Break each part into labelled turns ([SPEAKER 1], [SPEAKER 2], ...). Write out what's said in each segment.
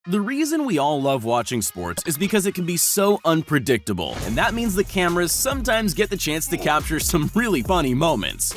[SPEAKER 1] The reason we all love watching sports is because it can be so unpredictable, and that means the cameras sometimes get the chance to capture some really funny moments.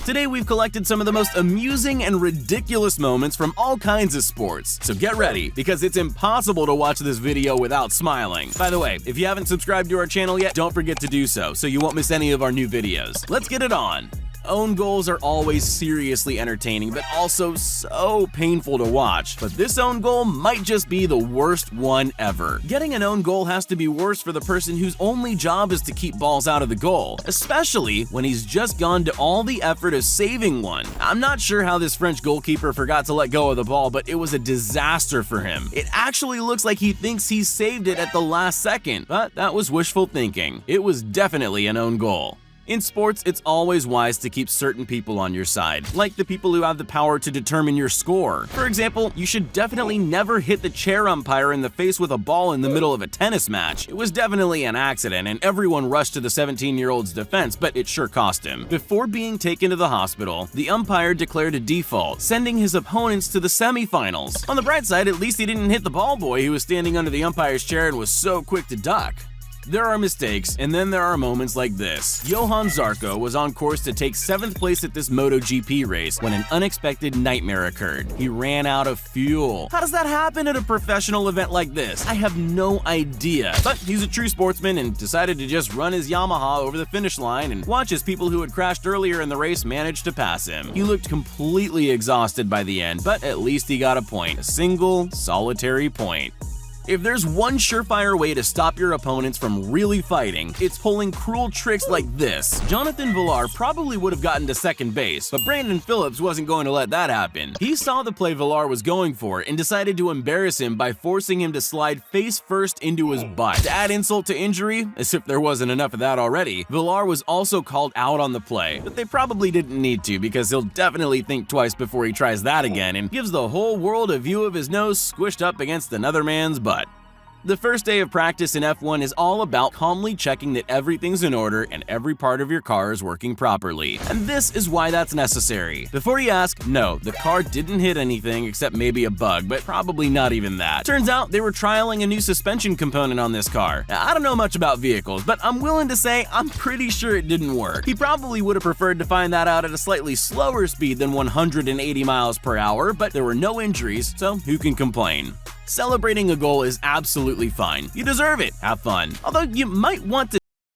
[SPEAKER 1] Today we've collected some of the most amusing and ridiculous moments from all kinds of sports, so get ready, because it's impossible to watch this video without smiling. By the way, if you haven't subscribed to our channel yet, don't forget to do so you won't miss any of our new videos. Let's get it on! Own goals are always seriously entertaining, but also so painful to watch. But this own goal might just be the worst one ever. Getting an own goal has to be worse for the person whose only job is to keep balls out of the goal, especially when he's just gone to all the effort of saving one. I'm not sure how this French goalkeeper forgot to let go of the ball, but it was a disaster for him. It actually looks like he thinks he saved it at the last second, but that was wishful thinking. It was definitely an own goal. In sports, it's always wise to keep certain people on your side, like the people who have the power to determine your score. For example, you should definitely never hit the chair umpire in the face with a ball in the middle of a tennis match. It was definitely an accident, and everyone rushed to the 17-year-old's defense, but it sure cost him. Before being taken to the hospital, the umpire declared a default, sending his opponents to the semifinals. On the bright side, at least he didn't hit the ball boy who was standing under the umpire's chair and was so quick to duck. There are mistakes, and then there are moments like this. Johann Zarco was on course to take 7th place at this MotoGP race when an unexpected nightmare occurred. He ran out of fuel. How does that happen at a professional event like this? I have no idea. But he's a true sportsman and decided to just run his Yamaha over the finish line and watch as people who had crashed earlier in the race managed to pass him. He looked completely exhausted by the end, but at least he got a point. A single, solitary point. If there's one surefire way to stop your opponents from really fighting, it's pulling cruel tricks like this. Jonathan Villar probably would have gotten to second base, but Brandon Phillips wasn't going to let that happen. He saw the play Villar was going for and decided to embarrass him by forcing him to slide face first into his butt. To add insult to injury, as if there wasn't enough of that already, Villar was also called out on the play, but they probably didn't need to because he'll definitely think twice before he tries that again and gives the whole world a view of his nose squished up against another man's butt. The first day of practice in F1 is all about calmly checking that everything's in order and every part of your car is working properly. And this is why that's necessary. Before you ask, no, the car didn't hit anything except maybe a bug, but probably not even that. Turns out they were trialing a new suspension component on this car. Now, I don't know much about vehicles, but I'm willing to say I'm pretty sure it didn't work. He probably would have preferred to find that out at a slightly slower speed than 180 miles per hour, but there were no injuries, so who can complain? Celebrating a goal is absolutely fine. You deserve it. Have fun. Although you might want to